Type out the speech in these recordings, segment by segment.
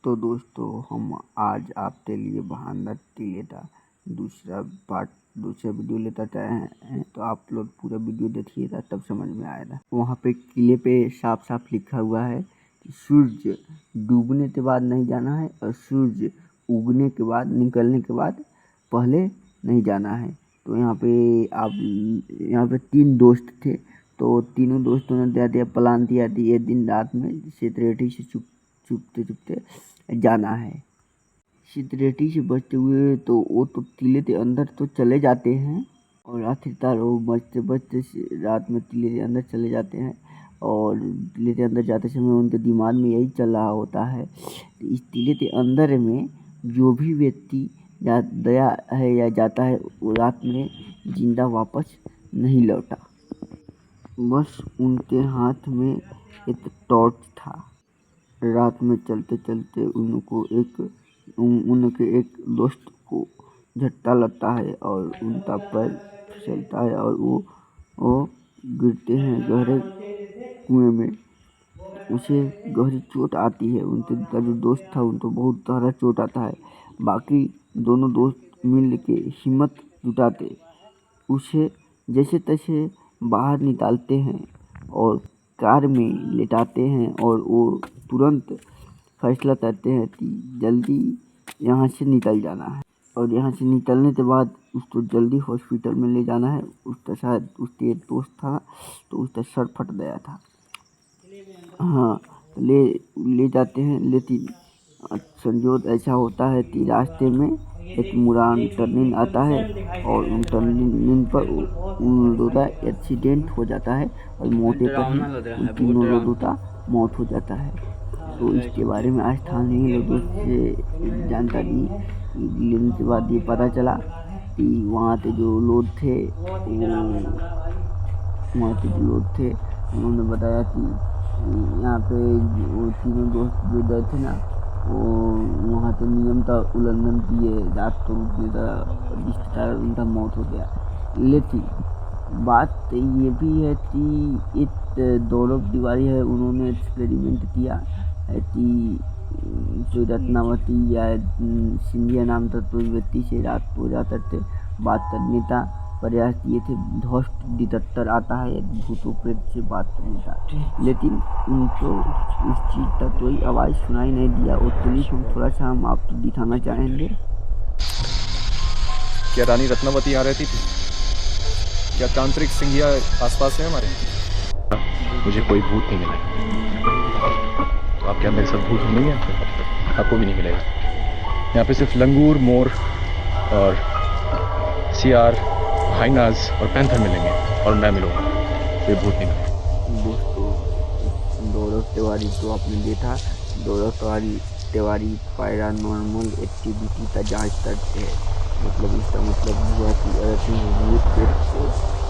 तो दोस्तों हम आज आपके लिए बहाना टिलेटा दूसरा वीडियो लेकर आए हैं। तो आप लोग पूरा वीडियो देखिएगा तब समझ में आएगा। वहाँ पे किले पे साफ साफ लिखा हुआ है कि सूर्य डूबने के बाद नहीं जाना है और सूर्य उगने के बाद निकलने के बाद पहले नहीं जाना है। तो यहाँ पे 3 दोस्त थे, तो तीनों दोस्तों ने प्लान दिया कि ये दिन रात में सितरेटी से चुपते जाना है। सितरेटी से बचते हुए तो वो तो किले के अंदर तो चले जाते हैं और आखिरकार वो बचते रात में किले के अंदर चले जाते हैं। और किले के अंदर जाते समय उनके दिमाग में यही चल रहा होता है कि इस किले के अंदर में जो भी व्यक्ति गया है या जाता है वो रात में जिंदा वापस नहीं लौटा। बस उनके हाथ में एक टॉर्च था। रात में चलते चलते उनके एक दोस्त को झटका लगता है और उनका पैर फिसलता है और वो गिरते हैं गहरे कुएं में। उसे गहरी चोट आती है। उनका जो दोस्त था उनको बहुत गहरा चोट आता है। बाकी दोनों दोस्त मिल के हिम्मत जुटाते उसे जैसे तैसे बाहर निकालते हैं और कार में लेटाते हैं और वो तुरंत फैसला करते हैं कि जल्दी यहाँ से निकल जाना है। और यहाँ से निकलने के बाद उसको जल्दी हॉस्पिटल में ले जाना है। उसका शायद उसके एक दोस्त था तो उसका सर फट गया था। हाँ, ले जाते हैं, लेकिन संजोग ऐसा होता है कि रास्ते में एक मुरान टर्निंग आता है और उन टर्निंग पर उन लोगों का एक्सीडेंट हो जाता है और मौके पर ही उन तीनों लोगों का मौत हो जाता है। तो इसके बारे में स्थानीय लोगों से जानकारी लेने के बाद ये पता चला कि वहाँ के जो लोग थे उन्होंने बताया कि यहाँ पे वो तीनों दोस्त जो गए थे ना, वो वहाँ के नियम का उल्लंघन किए, रात को रुकने का, जिसके कारण उनका मौत हो गया। लेकिन बात ये भी है कि एक दौलत तिवारी है, उन्होंने एक्सपेरिमेंट किया है कि जो रत्नावती या सिंधिया नाम था तो व्यक्ति से रात को जा करके बात करने का प्रयास किए थे। घोस्ट डिटेक्टर आता है भूतों प्रेत से बात करने का, लेकिन उनको उस चीज़ का कोई आवाज़ सुनाई नहीं दिया। और पुलिस को थोड़ा सा हम आपको दिखाना चाहेंगे। क्या रानी रत्नावती यहाँ रहती थी? क्या तांत्रिक सिंधिया आसपास है हमारे? मुझे कोई भूत नहीं मिला। तो आप क्या मेरे साथ भूत नहीं है? आपको भी नहीं मिलेगा। यहाँ पे सिर्फ लंगूर, मोर और सियार, हाइनाज और पैंथर मिलेंगे और मैं मिलूंगा। कोई भूत नहीं मिलेगा। दोस्तों, दौलत तिवारी तो आपने देखा। दौलत तिवारी पैरानॉर्मल एक्टिविटी का जांच करते हैं। मतलब इसका मतलब हुआ कि अगर भूत प्रेत हो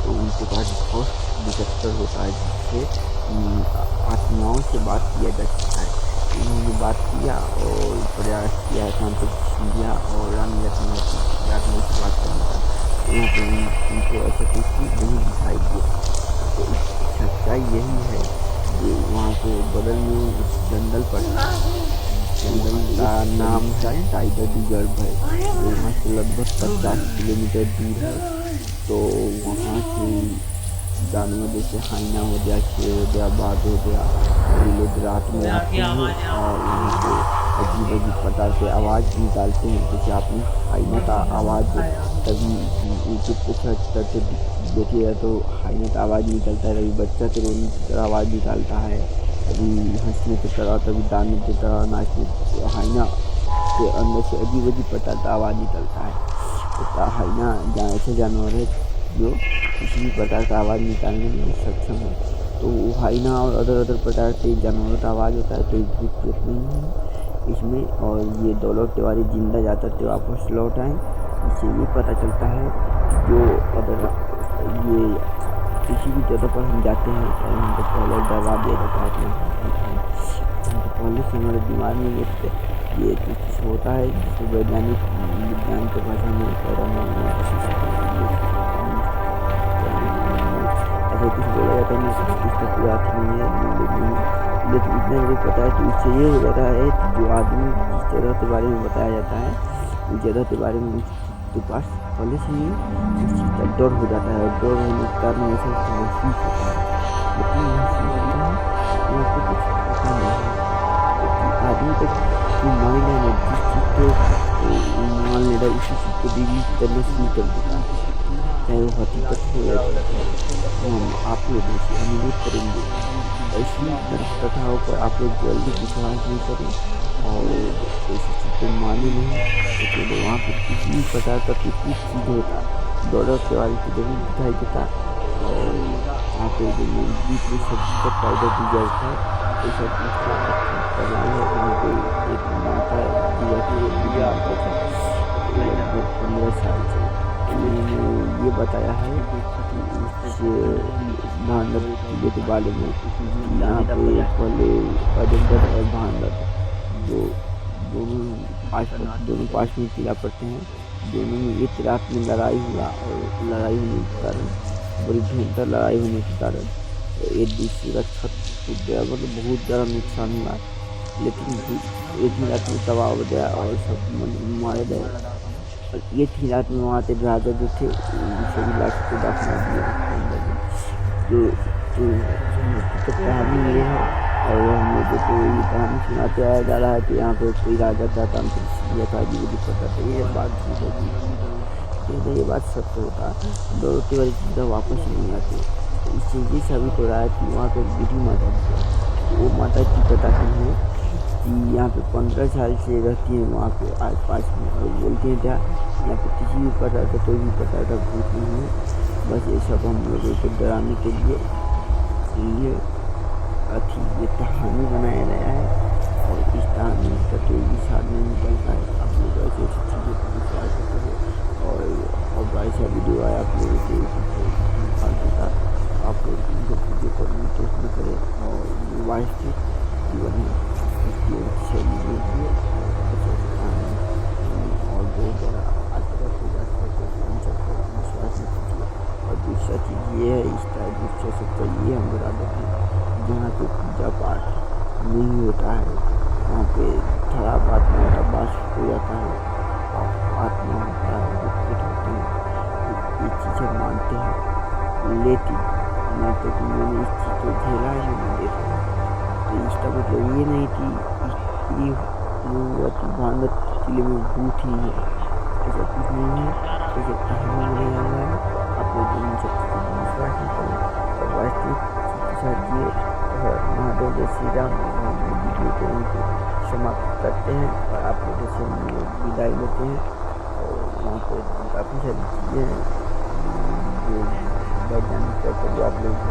तो उनके पास घोस्ट डिटेक्टर होता है जिससे आत्माओं से बात किया जा सकता है। उन्होंने बात किया और प्रयास किया तांत्रिक सिंधिया और रानी रत्नावती से बात करने का। यहाँ पे उनको ऐसा कुछ नहीं दिखाई दिया। तो सच्चाई यही है कि वहाँ पे बगल में जंगल पड़ता है। जंगल का नाम है टाइगर रिजर्व है, जो यहाँ से लगभग 50 किलोमीटर दूर है। तो वहाँ से जानवर जैसे हाइना हो गया, शेर हो गया, बाघ हो गया, ये लोग रात में आते हैं और वहाँ पे अजीब अजीब प्रकार के आवाज़ निकालते हैं। जैसे आपने हाइना का आवाज़ कभी यूट्यूब पे सर्च करके देखिएगा तो हाइना का आवाज़ निकलता है। कभी बच्चा के रोने की तरह आवाज़ निकालता है, कभी हंसने की तरह, कभी दाने की तरह, नाचने। हाइना के अंदर से अजीब अजीब प्रकार का आवाज़ निकलता है। तो हाइना ऐसे जानवर है जो किसी भी प्रकार का आवाज़ निकालने में सक्षम है। तो वो हाइना और अदर प्रकार के जानवरों का आवाज़ होता है। तो भूत प्रेत नहीं है इसमें। और ये दौलत तिवारी जिंदा जाकर के वापस लौट आए। इससे ये पता चलता है कि जो अगर ये किसी भी जगह पर हम जाते हैं तो हमको पहले डरा दिया जाता है। हमको पहले से हमारे दिमाग में ये कुछ होता है जिसको वैज्ञानिक विज्ञान के भाषा में ऐसा कुछ बोला जाता है। इसका पूरा अर्थ नहीं है। लेकिन इतना जरूर पता है कि उससे ये हो जाता है कि जो आदमी जिस जगह के बारे में बताया जाता है उस जगह के बारे में उसके पास पहले से ही उस चीज़ का डर हो जाता है, और डर होने के कारण ऐसा उसको महसूस होता है। लेकिन महसूस होता है कि उसको कुछ पता नहीं है, क्योंकि आदमी का जो माइंड है ना, जिस चीज़ को मान ले रहा है उसी चीज़ को डिलीट करना शुरू कर देता है, चाहे वो हकीकत हो या झूठ हो। तो हम आप लोगों से अनुरोध करेंगे ऐसी कथाओं पर आप लोग जल्दी विश्वास नहीं करें, और ऐसी चीज़ को माने नहीं। तो वहाँ पर किसी भी प्रकार का कुछ भी चीज़ होता डॉलर के वाली की जरूर दिखाई देता, और वहाँ पे जो बीच में सब्जी का पाउडर दी जाता है ये सब चीज़ को करना है। वहाँ पे एक माता जी रहती है, पूजा आता था लगभग 15 साल से। उन्होंने ये बताया है कि उस भानत किले के बारे में कि यहाँ पे पहले अजमगढ़ और भानत जो दोनों पास में किला पड़ते हैं, दोनों में एक रात में लड़ाई हुआ, और लड़ाई होने के कारण बड़ी भयंकर लड़ाई होने के कारण एक दूसरे का छत टूट गया, मतलब बहुत ज़्यादा नुकसान हुआ। लेकिन एक ही रात में तबाह हो गया और सब मारे गए। और एक ही रात में वहाँ के राजा जो थे सभी लाश को दफना दिया उसके अंदर में। तो कहानी ये है, और हम लोगों को ये कहानी सुनाते आया जा रहा है कि यहाँ पे कोई राजा था, तांत्रिक सिंधिया था, जी मुझे पता था। ये बात झूठ है, ये बात सत्य होता, दौड़ती वाली चीज़ें वापस नहीं आती। तो इससे ये साबित हो रहा है कि वहाँ पे बूढ़ी माता जी है, वो माता की बताती हैं कि यहाँ पे 15 साल से रहती है वहाँ पे आस पास में, और बोलते हैं क्या यहाँ पे किसी भी प्रकार का कोई भी प्रकार का भूत नहीं है, बस ये सब हम लोगों को डराने के लिए ये कहानी बनाया गया है। और इस कहानी का कोई भी साथ नहीं निकलता है। आप लोग ऐसे ऐसी चीज़ों को विश्वास करें, और ऐसा वीडियो आया आप लोगों के फालतू का, आप लोग इनको चीज़ों को टेस्ट न करें, और वास्तविक जीवन है उसकी शैली देखिए, और बहुत ज़्यादा आतंक हो जाता है, तो उन सबको विश्वास न कीजिए। और दूसरा चीज़ ये है, इस टाइप दूसरा सबका ये हम बता देते हैं, जहाँ पे पूजा पाठ नहीं होता है वहाँ पे खराब आत्मा का वास हो जाता है, आत्मा होता है, विकृत होते हैं, ये चीज़ें मानते हैं। लेकिन मैं तो कि मैंने इस चीज़ को झेला है, मैंने देखा है, तो इसका मतलब ये नहीं कि भानत किले में भूत ही है, ऐसा कुछ नहीं है, ऐसे कहानी बनाया हुआ है। आप लोग इन सब चीज़ों को विश्वास नहीं करें, और वास्तविक के साथ ये महादेव जय श्री राम वीडियो को उनको समाप्त करते हैं, और आप लोगों से विदाई लेते हैं। और वहाँ पर काफ़ी सारी चीज़ें हैं जो वैज्ञानिक तौर पर जो आप लोगों को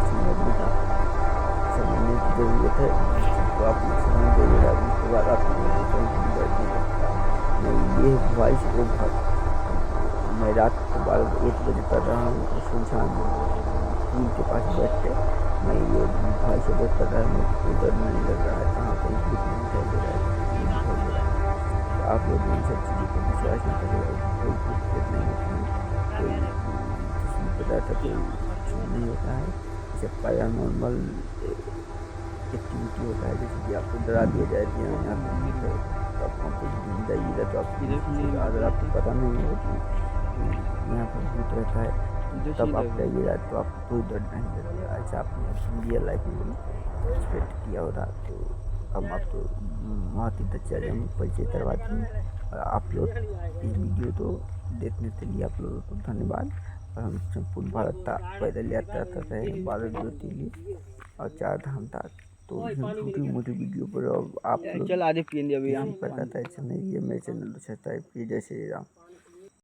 समझने की ज़रूरत है, जिस चीज़ को आप लोग समझ देगा उसके बाद आप लोगों को कहीं बैठने लगता है। मैं ये वॉइस ओवर मैं रात को 1 बजे कर रहा हूँ, सुनसान पुल के पास बैठ के मैं ये वॉइस ओवर कर रहा हूँ। उधर नहीं लग रहा है, कहाँ पर कुछ नहीं दिखाई दे रहा है, नहीं दिखाई दे रहा है। तो आप लोग इन सब चीज़ों को विश्वास नहीं करेगा, कोई भूत नहीं होती है, कोई किसी प्रकार का कोई चीज़ नहीं होता है, जैसे पैरानॉर्मल एक्टिविटी होता है, जैसे कि आपको डरा दिया जाए कि यहाँ पर भूत है, तो आप वहाँ पर जाइएगा, तो आपको अगर आपको पता नहीं है कि यहाँ पर भूत रहता है, तब आप जाइएगा तो आपको कोई डर नहीं लगेगा। ऐसा आपने रियल लाइफ में एक्सपेक्ट किया होगा। तो हम आपको बहुत ही अच्छा परिचय करवाते हैं, और आप लोग इस वीडियो को देखने के लिए आप लोगों को धन्यवाद। और हम संपूर्ण भारत तक पैदल यात्रा कर रहे हैं, 12 ज्योतिर्लिंग और 4 धाम तक। तो छोटी मोटी वीडियो पर आप लोग पता है, मेरे चैनल सब्सक्राइब कीजिए। जय श्री राम।